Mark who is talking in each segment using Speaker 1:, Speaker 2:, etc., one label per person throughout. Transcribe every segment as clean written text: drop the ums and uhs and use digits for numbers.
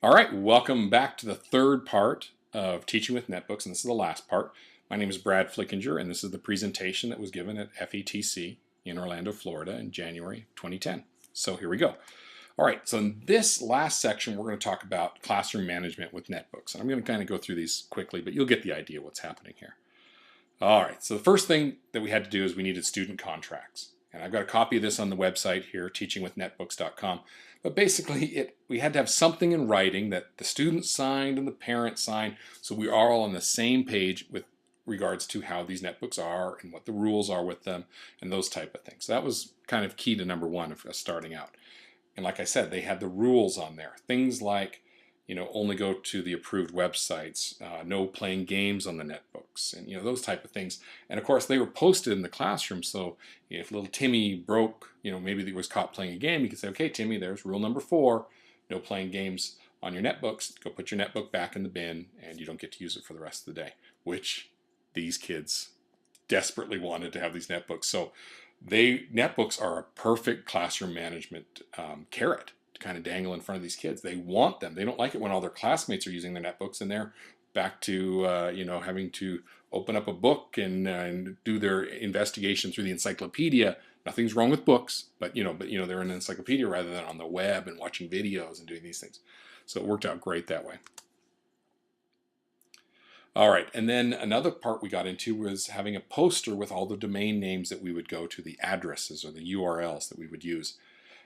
Speaker 1: All right, welcome back to the third part of Teaching with Netbooks, and this is the last part. My name is Brad Flickinger, and this is the presentation that was given at FETC in Orlando, Florida in January 2010. So here we go. All right, so in this last section, we're going to talk about classroom management with netbooks. And I'm going to kind of go through these quickly, but you'll get the idea what's happening here. All right, so the first thing that we had to do is we needed student contracts. And I've got a copy of this on the website here, teachingwithnetbooks.com. But basically, we had to have something in writing that the student signed and the parent signed, so we are all on the same page with regards to how these netbooks are and what the rules are with them and those type of things. So that was kind of key to number one of us starting out. And like I said, they had the rules on there. Things like, only go to the approved websites, no playing games on the netbooks, and those type of things. And of course, they were posted in the classroom, so if little Timmy broke, maybe he was caught playing a game, you could say, okay, Timmy, there's rule number 4, no playing games on your netbooks. Go put your netbook back in the bin, and you don't get to use it for the rest of the day, which these kids desperately wanted to have these netbooks. So netbooks are a perfect classroom management carrot to kind of dangle in front of these kids. They want them. They don't like it when all their classmates are using their netbooks and they're back to having to open up a book and do their investigation through the encyclopedia. Nothing's wrong with books, but they're in an encyclopedia rather than on the web and watching videos and doing these things. So it worked out great that way. All right, and then another part we got into was having a poster with all the domain names that we would go to, the addresses or the URLs that we would use.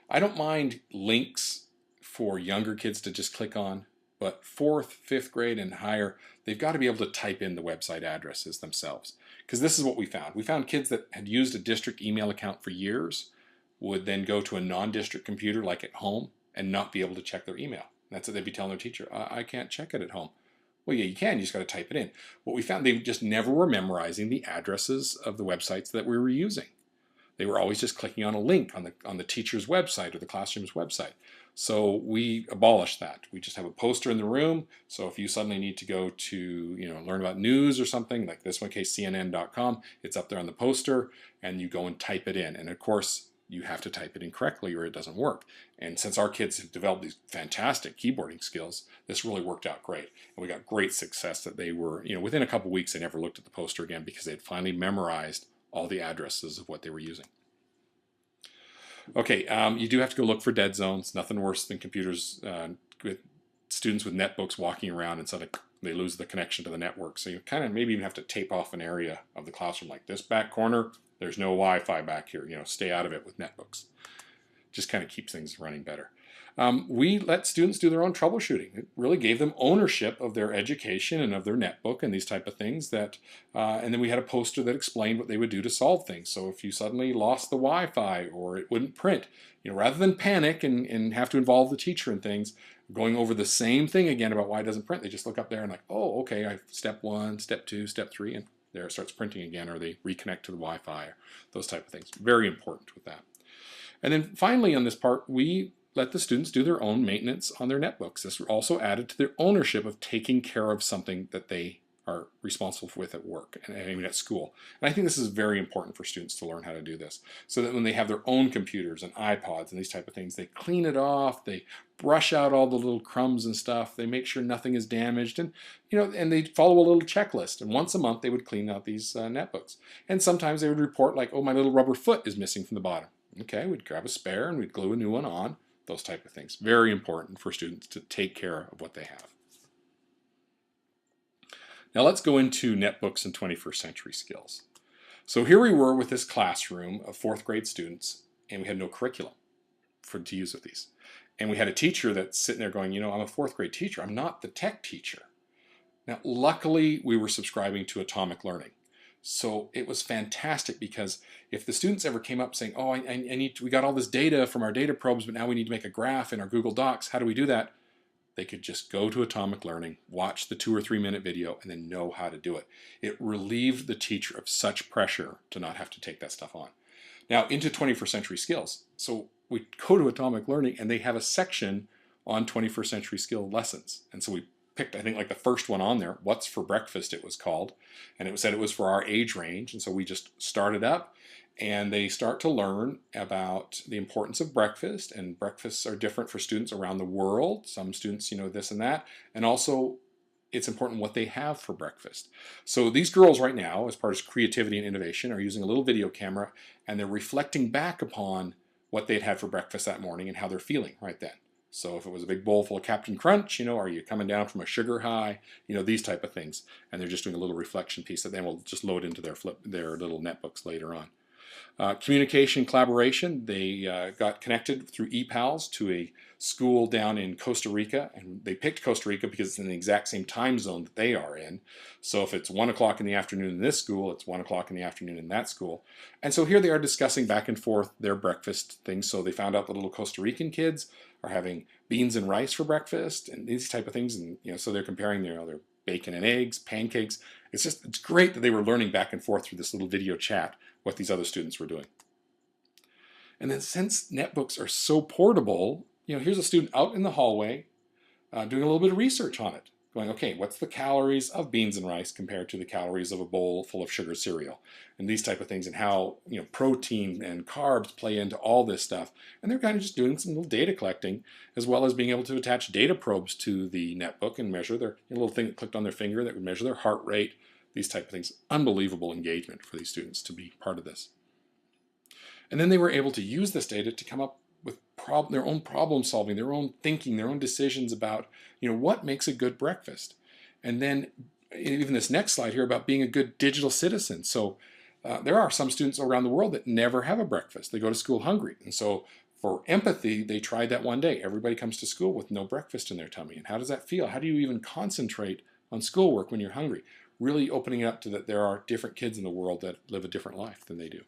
Speaker 1: I don't mind links for younger kids to just click on, but 4th, 5th grade and higher, they've got to be able to type in the website addresses themselves. Because this is what we found. We found kids that had used a district email account for years would then go to a non-district computer like at home and not be able to check their email. That's what they'd be telling their teacher, I can't check it at home. Well, yeah, you can. You just got to type it in. What we found, they just never were memorizing the addresses of the websites that we were using. They were always just clicking on a link on the teacher's website or the classroom's website. So we abolished that. We just have a poster in the room. So if you suddenly need to go to learn about news or something, like this one case, CNN.com, it's up there on the poster, and you go and type it in. And of course, you have to type it in correctly or it doesn't work. And since our kids have developed these fantastic keyboarding skills, this really worked out great. And we got great success that they were, within a couple weeks, they never looked at the poster again because they had finally memorized all the addresses of what they were using. Okay, you do have to go look for dead zones. Nothing worse than computers with students with netbooks walking around and suddenly they lose the connection to the network. So you kind of maybe even have to tape off an area of the classroom like this back corner. There's no Wi-Fi back here. Stay out of it with netbooks. Just kind of keeps things running better. We let students do their own troubleshooting. It really gave them ownership of their education and of their netbook and these type of things. And then we had a poster that explained what they would do to solve things. So if you suddenly lost the Wi-Fi or it wouldn't print, rather than panic and have to involve the teacher in things, going over the same thing again about why it doesn't print, they just look up there and like, oh, okay, I step 1, step 2, step 3, and there it starts printing again, or they reconnect to the Wi-Fi, or those type of things. Very important with that. And then finally on this part, we let the students do their own maintenance on their netbooks. This also added to their ownership of taking care of something that they are responsible with at work and even at school. And I think this is very important for students to learn how to do this, so that when they have their own computers and iPods and these type of things, they clean it off, they brush out all the little crumbs and stuff, they make sure nothing is damaged, and and they follow a little checklist. And once a month they would clean out these netbooks. And sometimes they would report like, oh, my little rubber foot is missing from the bottom. Okay, we'd grab a spare and we'd glue a new one on. Those type of things. Very important for students to take care of what they have. Now let's go into netbooks and 21st century skills. So here we were with this classroom of 4th grade students, and we had no curriculum to use with these. And we had a teacher that's sitting there going, I'm a 4th grade teacher. I'm not the tech teacher. Now, luckily, we were subscribing to Atomic Learning. So it was fantastic, because if the students ever came up saying, oh, we got all this data from our data probes, but now we need to make a graph in our Google Docs, how do we do that? They could just go to Atomic Learning, watch the 2 or 3 minute video, and then know how to do it. It relieved the teacher of such pressure to not have to take that stuff on. Now into 21st century skills. So we go to Atomic Learning and they have a section on 21st century skill lessons. And so we picked, I think, like the first one on there, What's for Breakfast it was called, and it said it was for our age range, and so we just started up, and they start to learn about the importance of breakfast, and breakfasts are different for students around the world. Some students, this and that, and also it's important what they have for breakfast. So these girls right now, as part of creativity and innovation, are using a little video camera, and they're reflecting back upon what they'd had for breakfast that morning and how they're feeling right then. So if it was a big bowl full of Captain Crunch, are you coming down from a sugar high? These type of things. And they're just doing a little reflection piece that then will just load into their little netbooks later on. Communication, collaboration, they got connected through ePals to a school down in Costa Rica, and they picked Costa Rica because it's in the exact same time zone that they are in. So if it's 1 o'clock in the afternoon in this school, it's 1 o'clock in the afternoon in that school. And so here they are discussing back and forth their breakfast things. So they found out the little Costa Rican kids are having beans and rice for breakfast and these type of things. And so they're comparing their bacon and eggs, pancakes. It's great that they were learning back and forth through this little video chat what these other students were doing. And then since netbooks are so portable, here's a student out in the hallway doing a little bit of research on it, going, okay, what's the calories of beans and rice compared to the calories of a bowl full of sugar cereal, and these type of things, and how protein and carbs play into all this stuff. And they're kind of just doing some little data collecting, as well as being able to attach data probes to the netbook and measure their little thing that clicked on their finger that would measure their heart rate, these type of things. Unbelievable engagement for these students to be part of this. And then they were able to use this data to come up with their own problem solving, their own thinking, their own decisions about, what makes a good breakfast. And then even this next slide here about being a good digital citizen. So there are some students around the world that never have a breakfast. They go to school hungry. And so for empathy, they tried that one day. Everybody comes to school with no breakfast in their tummy. And how does that feel? How do you even concentrate on schoolwork when you're hungry? Really opening it up to that there are different kids in the world that live a different life than they do.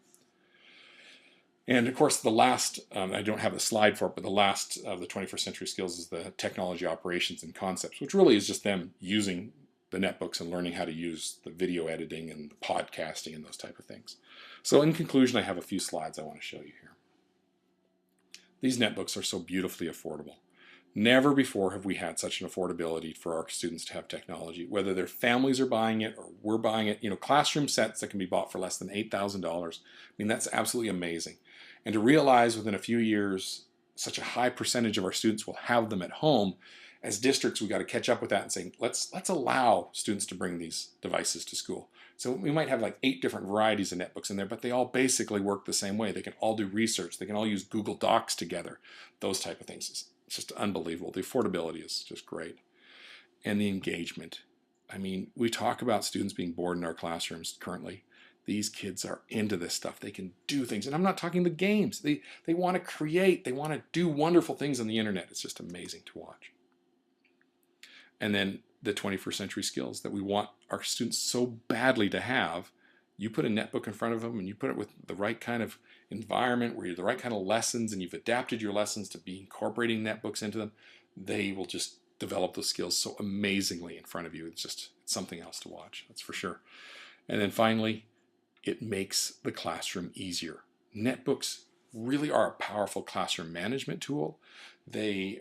Speaker 1: And of course, the last, I don't have a slide for it, but the last of the 21st century skills is the technology operations and concepts, which really is just them using the netbooks and learning how to use the video editing and the podcasting and those type of things. So in conclusion, I have a few slides I want to show you here. These netbooks are so beautifully affordable. Never before have we had such an affordability for our students to have technology, whether their families are buying it or we're buying it. Classroom sets that can be bought for less than $8,000. That's absolutely amazing. And to realize within a few years, such a high percentage of our students will have them at home. As districts, we've got to catch up with that and say, let's allow students to bring these devices to school. So we might have like 8 different varieties of netbooks in there, but they all basically work the same way. They can all do research. They can all use Google Docs together, those type of things. It's just unbelievable. The affordability is just great. And the engagement. We talk about students being bored in our classrooms currently. These kids are into this stuff. They can do things. And I'm not talking the games. They want to create. They want to do wonderful things on the internet. It's just amazing to watch. And then the 21st century skills that we want our students so badly to have. You put a netbook in front of them and you put it with the right kind of environment where you're the right kind of lessons and you've adapted your lessons to be incorporating netbooks into them, they will just develop those skills so amazingly in front of you. It's something else to watch, that's for sure. And then finally, it makes the classroom easier. Netbooks really are a powerful classroom management tool. They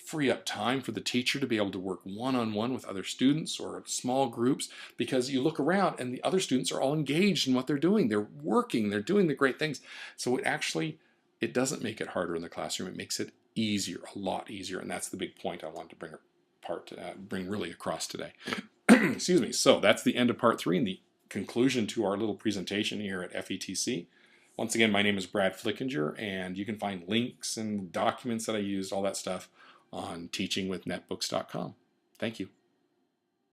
Speaker 1: free up time for the teacher to be able to work one-on-one with other students or small groups, because you look around and the other students are all engaged in what they're doing. They're working, they're doing the great things. So it doesn't make it harder in the classroom. It makes it easier, a lot easier. And that's the big point I wanted to bring really across today. Excuse me. So that's the end of part 3 and the conclusion to our little presentation here at FETC. Once again, my name is Brad Flickinger, and you can find links and documents that I used, all that stuff, on teachingwithnetbooks.com. Thank you.